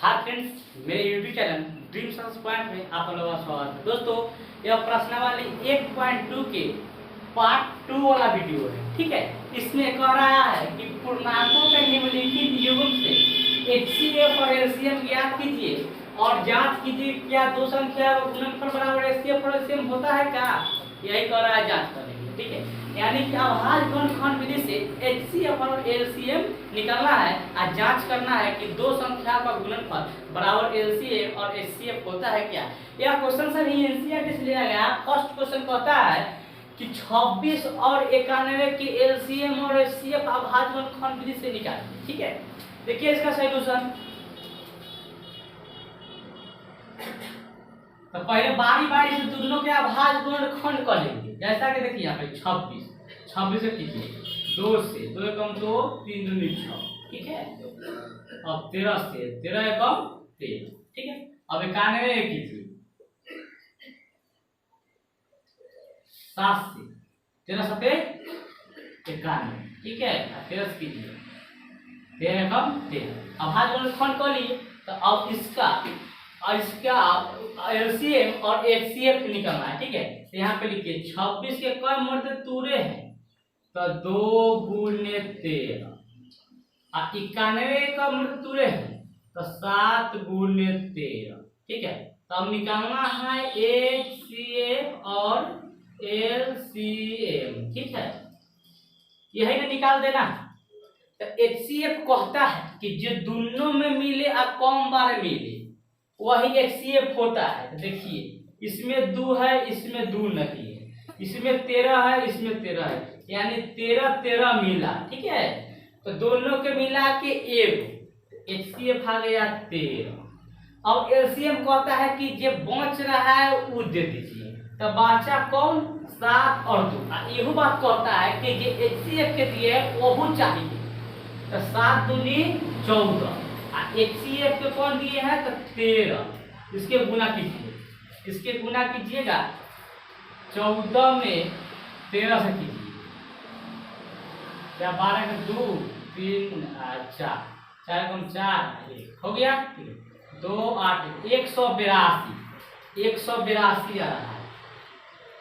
Hi friends, मेरे YouTube channel dream success point में आप लोगों का स्वागत है। दोस्तों, यह प्रश्नावली 1.2 के पार्ट 2 वाला वीडियो है। ठीक है, इसमें कह रहा है कि पूर्णांकों के निम्नलिखित युग्म से HCF और LCM ज्ञात कीजिए और जांच कीजिए क्या दो संख्या का गुणनफल बराबर HCF और LCM होता है क्या। यही कह रहा है जांच करने के लिए। ठीक है, यानी कि अभाज्य गुणनखंड विधि से HCF और LCM निकालना है और जांच करना है कि दो संख्या का गुणनफल बराबर LCM और HCF होता है क्या। यह क्वेश्चन सभी एनसीईआरटी से लिया गया। फर्स्ट क्वेश्चन कहता है कि 26 और 91 की LCM और HCF अभाज्य गुणनखंड विधि से निकालिए। ठीक है, देखिए इसका सॉल्यूशन। तो पहले बारी बारी से दोनों के अभाज्य गुणनखंड कर लेंगे। जैसा कि देखिए यहाँ पे 26 से कीजिए 2 से 2 एकम 2 3 दूनी 6। ठीक है, अब 13 से 13 एकम 13। ठीक है, अब 91 कीजिए 7 से 13 सते 91। ठीक है, 13 से कीजिए 13 एकम 13। अभाज्य गुणनखंड कर लिए। तो अब इसका LCM और HCF निकलना है। ठीक है, तो यहाँ पे लिखिए 26 के कई मर्द तूरे हैं तो 2 गुने 13 और 91 का मर्द तूरे हैं तो 7 गुने 13। ठीक है, तो अब निकालना है HCF और LCM। ठीक है, यही ना निकाल देना। तो HCF कहता है कि जो दोनों में मिले और कम बार मिले वही HCF होता है। तो देखिए इसमें 2 है, इसमें 2 नहीं है, इसमें 13 है, इसमें 13 है, यानी 13 मिला। ठीक है, तो दोनों के मिला के एक HCF आ गया 13। अब LCM कहता है कि जो बच रहा है वो दे दीजिए। तो बचा कौन? 7 और 2। यही बात कहता है कि जो HCF के दिए वो चाहिए। तो 7 दूनी 14। HCF के कौन दिए हैं? तो 13। इसके गुना कीजिए, इसके गुना कीजिएगा 14 में 13 से कीजिए। क्या 12 में 2 3 4 4 कम 4 हो गया। 2 8 182 आ रहा है।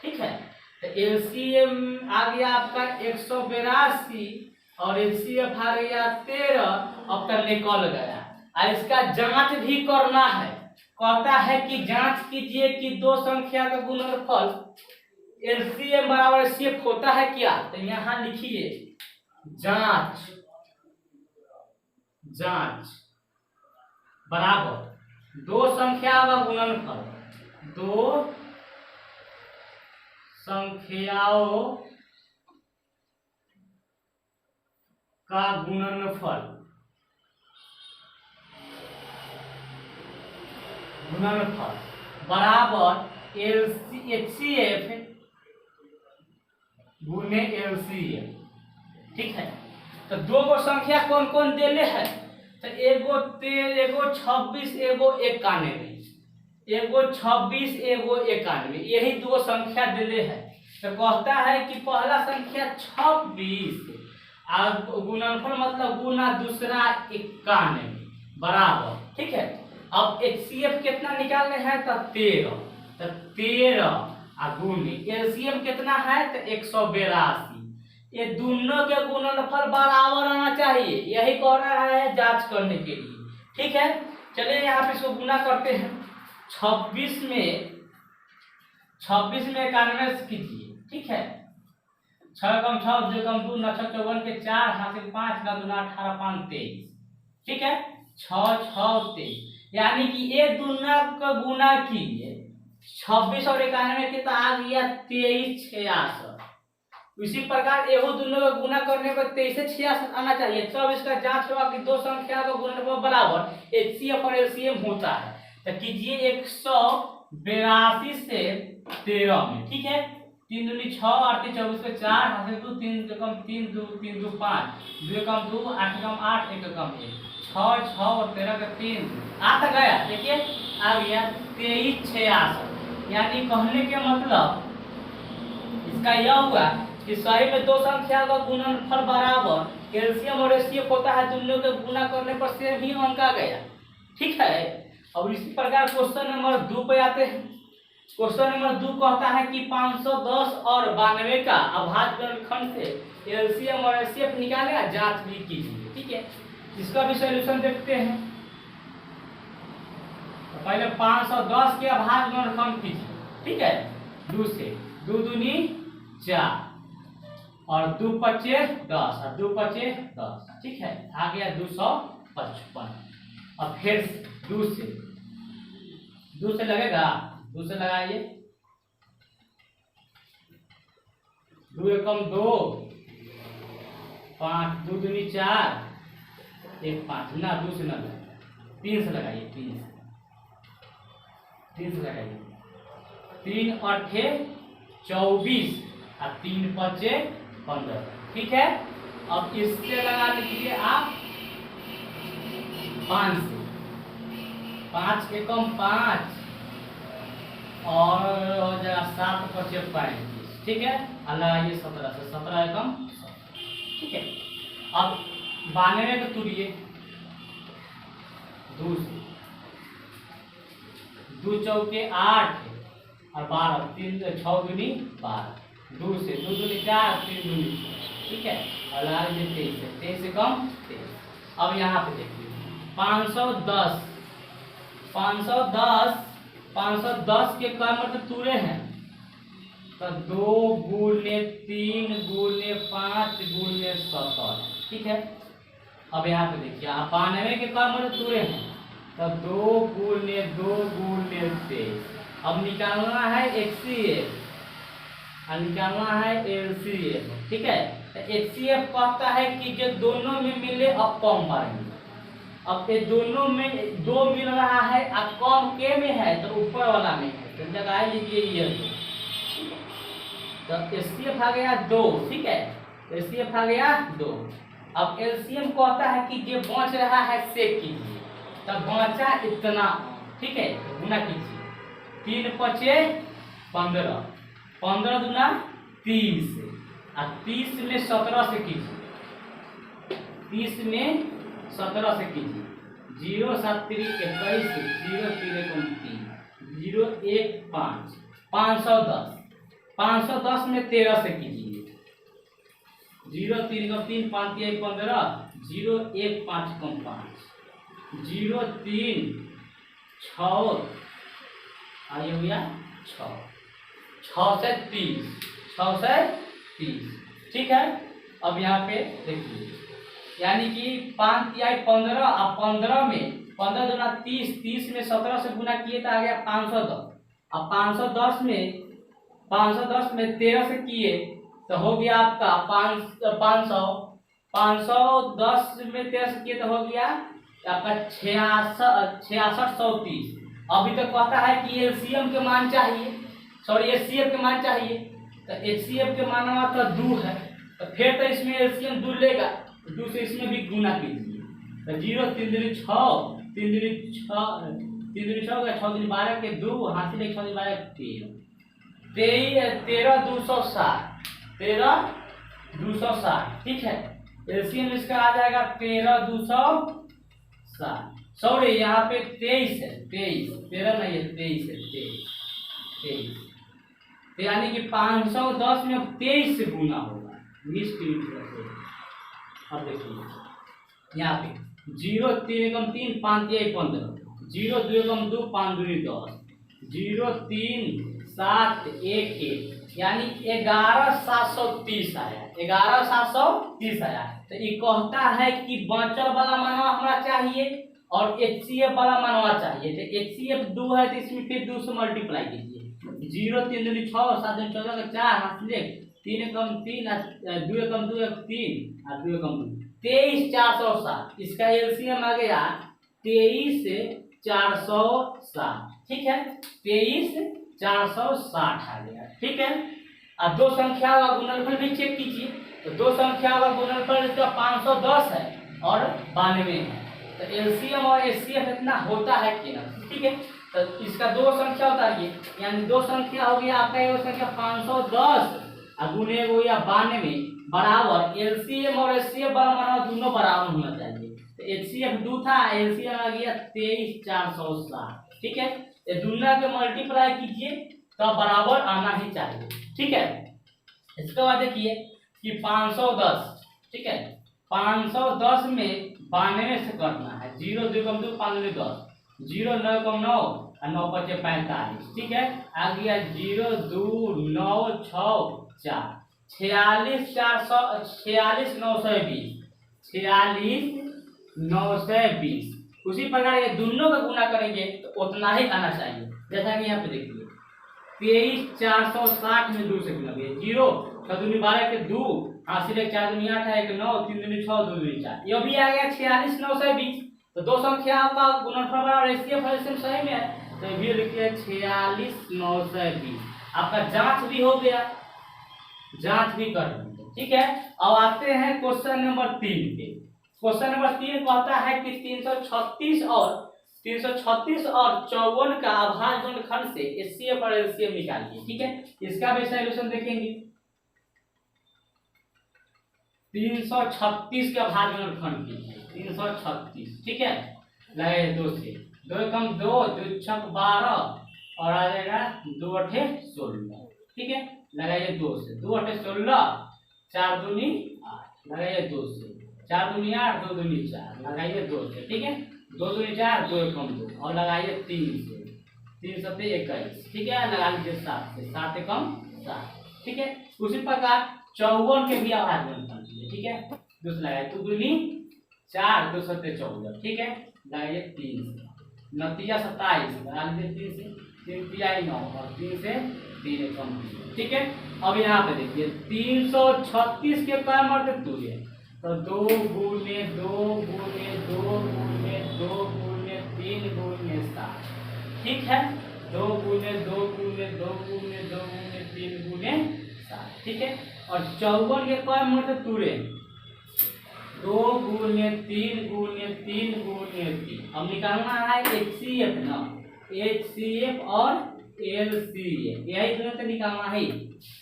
ठीक है, तो LCM आ गया आपका 182 और HCF आ गया 13। अब तक निकल गया। और इसका जांच भी करना है। कहता है कि जांच कीजिए कि दो संख्या का गुणनफल LCM बराबर HCF होता है क्या। तो यहाँ लिखिए जांच बराबर दो संख्या का गुणनफल, दो संख्याओं का गुणनफल बराबर HCF गुने LCM। ठीक है, तो दो गो संख्या कौन कौन देले है? तो एगो 26 एगो 91, एगो 26 एगो 91, यही दो संख्या देले है। तो कहता है कि पहला संख्या 26 और गुणनफल मतलब गुना दूसरा 91 बराबर। ठीक है, अब HCF कितना निकालने हैं? तो 13। तो 13 गुनी LCM कितना है? तो 182। ये दोनों के गुणनफल बराबर आना चाहिए। यही कह रहा है जांच करने के लिए। ठीक है, चलिए यहाँ पे इसको गुना करते हैं। 26 में 91 कीजिए। ठीक है, 6 कम 6 2 कम 2 9 6 54 के 4 हासिल 5 का 2 18 5 23। ठीक है, 6 6 23, यानी कि ये दोनों का गुना कीजिए। 26 और 91 के तो आ गया 23 66। इसी प्रकार एहो दोनों का गुना करने पर 23 से 66 आना चाहिए। तब इसका जांच होगा कि दो संख्या का गुणनफल बराबर HCF और LCM होता है। तो कीजिए 182 से 13 में। ठीक है, 3 दूनी 6 8 24 के 4 हासिल 2 3 कम 3 2 3 2 5 2 कम 2 8 कम 8 1 कम 1 6 6 और 13 का 3 आ तक गया। देखिए आ गया 23 66। यानी कहने के मतलब इसका यह हुआ कि सही में दो संख्या का गुणनफल बराबर LCM और HCF होता है। दोनों के गुना करने पर सेम ही अंक आ गया। ठीक है। और इसी प्रकार क्वेश्चन नंबर 2 पे आते हैं। क्वेश्चन नंबर 2 कहता है कि 510 और 92 का अभाज्य वर्गखंड से एलसीएम और एचसीएफ निकाले या जांच भी कीजिए। ठीक है, इसका भी सॉल्यूशन देखते हैं। तो पहले 510 के अभाज्य वर्गखंड कीजिए। ठीक है, 2 से 2 दूनी 4 और 2 पचे 10 और 2 पचे 10। ठीक है, आ गया 255। अब फिर 2 से लगेगा, 2 से लगाइए। 2 एकम 2, 5, 2 दूनी 4, 1 5 ना 2 से ना लगा, 3 से लगाइए। 3 से लगाइए। 3 अठे 24 और 3 पचे 15। ठीक है, अब इससे लगा लीजिए आप 5 से। 5 एकम 5 और हो जाएगा 7 पचे 35। ठीक है, लगाइए 17 से। 17 एकम 17। ठीक है, अब 92 को तोड़िए 2 से। 2 चौके 8 और 12, 3 6 दूनी 12। 2 से 2 दूनी 4, 3 दूनी 6। ठीक है, और लगा लीजिए 23 से। 23 से कम 23। अब यहाँ पे देखिए 510 के क्रम मतलब तूरे हैं तो 2 गुने 3 गुने 5 गुने 17। ठीक है, अब यहाँ पे देखिए 92 के क्रम मतलब तूरे हैं तो 2 गुने 2 गुने 23। अब निकालना है HCF और निकालना है LCF। ठीक है, तो HCF कहता है कि जो दोनों में मिले अब कम बढ़ेंगे। अब ये दोनों में 2 मिल रहा है अब कम के में है तो ऊपर वाला में है, तो लगा लीजिए ये। तो HCF आ गया 2। ठीक है, HCF आ गया 2। अब LCM कहता है कि जो बच रहा है से कीजिए, तब बचा इतना। ठीक है, गुना कीजिए। 3 पचे 15, 15 दूना 30 और 30 में 17 से कीजिए। 30 में 17 से कीजिए। 0 7 3 21, 0 3 3, 0 1 5, 510। 510 में 13 से कीजिए। 0 3 3, 5 3 15, 0 1 5 5, 0 3 6 आइए भैया 6 से 30, 6 से 30। ठीक है, अब यहाँ पे देखिए यानी कि 5 तिहाई 15 और 15 में 15 दूना 30, 30 में 17 से गुना किए तो आ गया 510। अब 510 में 13 से किए तो हो गया आपका 500। 510 में 13 से किए तो हो गया आपका 6630। अभी तो कहता है कि एलसीएम के मान चाहिए, सॉरी एचसीएफ के मान चाहिए। तो एचसीएफ के मान तो 2 है, तो फिर तो इसमें एलसीएम 2 लेगा, 2 से इसमें भी गुना कीजिए। तो 0 3 दूनी 6, 3 दूनी 6, 3 दूनी 6 गया, 6 दूनी 12 के 2, हाथ से 6 दूनी 12 13, 13 260, 13 260। ठीक है, एलसीएम इसका आ जाएगा 13 260। सॉरी यहाँ पे 23 है, 13 नहीं है 23 है, 23। तो यानी कि 510 में 23 से गुना होगा। अब देखिए यहाँ पे 0 3 एकम 3, 5 3 15, 0 2 एकम 2, 5 दूनी 10, 0 3 7 1 1, यानी 11730 आया। 11730 आया। तो ये कहता है कि बचल वाला मानवा हमारा चाहिए और HCF वाला मानवा चाहिए। तो HCF 2 है तो इसमें फिर 2 से मल्टीप्लाई कीजिए। 0 3 दूनी 6, 7 दूनी 14 का 4, हाथ से 3 एकम 3, 2 एकम 2 3 और 2 एकम 2, 23 460। इसका एलसीएम आ गया 23 460। ठीक है, 23 460 आ गया। ठीक है, अब 2 संख्या का गुणनफल भी चेक कीजिए। तो 2 संख्या का गुणनफल इसका 510 है और 92 है। तो एलसीएम और एचसीएफ इतना होता है कि ना। ठीक है, तो इसका 2 संख्या उतारिए, यानी 2 संख्या हो गया आपका। ये संख्या 510 और गुने हो गया 92 बराबर एलसीएम और एचसीएफ वाला माना दोनों बराबर होना चाहिए। तो तो HCF 2 था, LCM आ गया 23460। ठीक है, ये दोनों के मल्टीप्लाई कीजिए तो बराबर आना ही चाहिए। ठीक है, इसके बाद देखिए कि 510, ठीक है, 510 में 92 से करना है। 0 2 कम 2 5 2 10, 0 9 कम 9 और 9 बचे 45। ठीक है, आ गया 0 2 9 6 4, 46 46 920, 46 920। उसी प्रकार ये दोनों का गुना करेंगे तो उतना ही आना चाहिए। जैसा कि यहाँ पे देखिए 23460 में 2 से गुना किया, 0 6 दूनी 12 के 2, हासिल 1 4 दूनी 8 1 9 3 दूनी 6 2 दूनी 4, ये भी आ गया 46 920। तो दो संख्या का गुणनफल और एचसीएफ एलसीएम सही में है, तो ये लिखिए 46 920। आपका जांच भी हो गया, जांच भी कर लेंगे। ठीक है, अब आते हैं क्वेश्चन नंबर 3 पे। क्वेश्चन नंबर 3 कहता है कि 336 और 54 का अभाज्य गुणनखंड से एचसीएफ और एलसीएम निकालिए। ठीक है, इसका भी सॉल्यूशन देखेंगे। 336 का अभाज्य गुणनखंड कीजिए, 336। ठीक है, लगे 2 से 2 कम 2 2 छक 12 और आ जाएगा 2 8 16। ठीक है, लगाइए 2 से 2 8 16, 4 दूनी 8, लगाइए 2 से 4 दूनी 8 2 दूनी 4, लगाइए 2 से। ठीक है, 2 दूनी 4 2 कम 2 और लगाइए 3 से, 3 सत्ते 21। ठीक है, लगा लीजिए 7 से, 7 कम 7। ठीक है, उसी प्रकार 54 के भी अभाज्य गुणनखंड कीजिए। ठीक है, दूसरा लगाइए 2 दूनी 4 2 सत्ते 14। ठीक है, लगाइए 3 से, 9 तिया 27, लगा लीजिए 3 से, 3 तिया 9 और 3 से 3 कम 3। ठीक है, अब यहाँ पे देखिए 336 के क्रम में 2 है, तो 2 गुने 2 गुने 2 गुने 2 गुने 3 गुने 7। ठीक है, 2 गुने 2 गुने 2 गुने 2 गुने 3 गुने 7। ठीक है, और 54 के क्रम में 2 है, 2 गुने 3 गुने 3 गुने 3। अब निकालना है एचसीएफ ना, एचसीएफ और एलसीएफ, यही दोनों से निकालना है।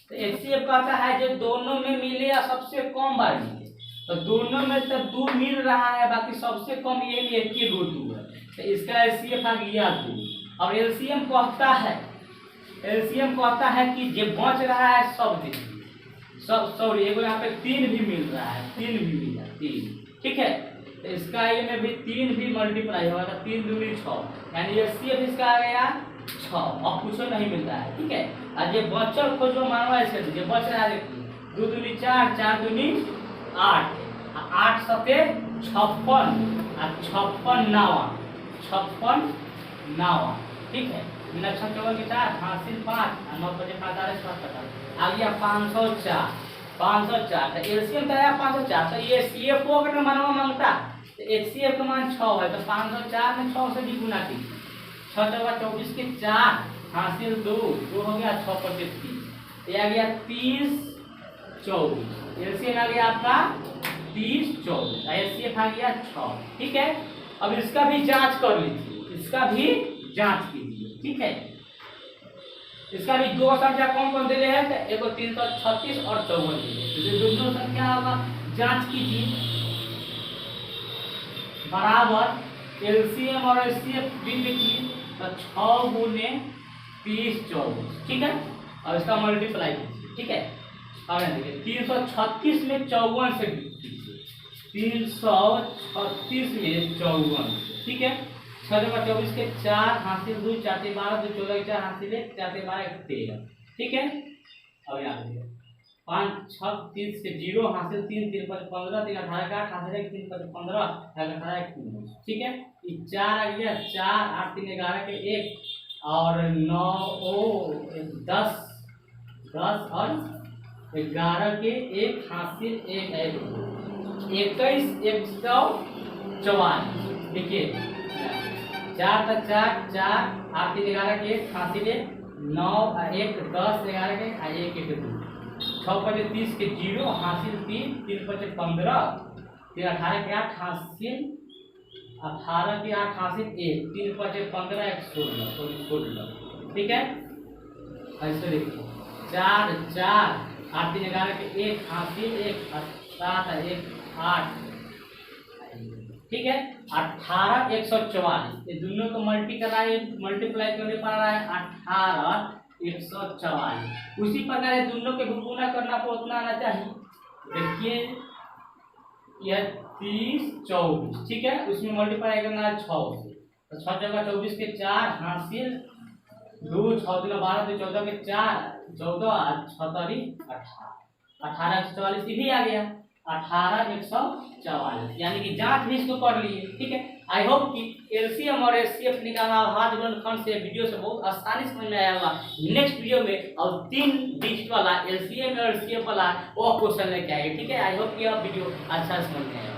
तो एचसीएफ कहता है जो दोनों में मिले या सबसे कम बार मिले, तो दोनों में तो 2 मिल रहा है, बाकी सबसे कम ये भी 1 2 है, तो इसका एचसीएफ आ गया 2। और एलसीएम कहता है, एलसीएम कहता है कि जो बच रहा है सब देखिए, सब सॉरी एगो यहाँ पे 3 भी मिल रहा है, 3 भी मिला 3। ठीक है, तो इसका ये में भी 3 भी मल्टीप्लाई होगा, तो 3 दूनी 6, यानी एचसीएफ इसका आ गया 6। अब कुछ नहीं मिल रहा है। ठीक है, और ये बचल खोजो मानवा इसके जो बच रहा है देखिए 2 दूनी 4 4 दूनी 8, 8 सते 56 और 56 नावा 56 नावा। ठीक है, विलक्षण चौबल के 4 हासिल 5 और 9 बजे 45 आ गया 504। 504 तो एलसीएम तो आया 504, तो ये सीएफओ का मानवा मांगता, तो एचसीएफ का मान 6 है, तो 504 में 6 से भी गुना कीजिए। 6 चौका 24 के 4 हासिल 2 2 हो गया 6 25 30, ये आ गया 30 24। एलसीएम आ गया आपका 30 24, एचसीएफ आ गया 6। ठीक है, अब इसका भी जांच कर लीजिए, इसका भी जांच कीजिए। ठीक है, इसका भी 2 संख्या कौन कौन दिले हैं, तो एगो 336 और 54 दिले, तो दोनों संख्या होगा जांच कीजिए। बराबर एलसीएम और एचसीएफ भी लिखिए, तो 6 गुने 30 24। ठीक है, और इसका मल्टीप्लाई कीजिए। ठीक है, और देखिए 336 में 54 से कीजिए, 336 में 54। ठीक है, 6 जमा 24 के 4 हासिल 2 4 12 2 14 4 हासिल 1 4 12 13। ठीक है, अब यहाँ देखिए 5 6 30 के 0 हासिल 3 3 5 15 3 18 का 8 हासिल 1 3 5 15 18 1 3। ठीक है, ये 4 आ गया 4 8 3 11 के 1 और 9 ओ 10 10 और 11 के 1 हासिल 1 21 144। देखिए 4 तक 4 4 8 3 11 के 1 हासिल 9 1 10 11 के 1 1 2 6 5 30 के 0 हासिल 3 3 5 15 3 18 के 8 हासिल 18 के 8 हासिल 1 3 5 15 1 16। ठीक है, ऐसे देखिए 4 4 8 3 11 के 1 हासिल 1 7 1 8 ठीक है। 18 144 ये दोनों को मल्टीप्लाई करने पर आ रहा है 18 144। उसी प्रकार ये दोनों के गुणा करना तो उतना आना चाहिए। देखिए यह 30 24, ठीक है, उसमें मल्टीप्लाई करना है 6 से, तो 6 जगह 24 के 4 हासिल 2 6 दिन 12 तो 14 के 4 14 6 18 18 144 भी आ गया 18 144, यानी कि जांच भी इसको कर लिए। ठीक है, आई होप कि एलसीएम और एचसीएफ निकालना हाथ खंड से वीडियो से बहुत आसानी समझ में आया होगा। नेक्स्ट वीडियो में और 3 डिजिट वाला एलसीएम और एचसीएफ वाला वो क्वेश्चन लेके आएंगे। ठीक है, आई होप कि आप वीडियो अच्छा समझ में आएगा।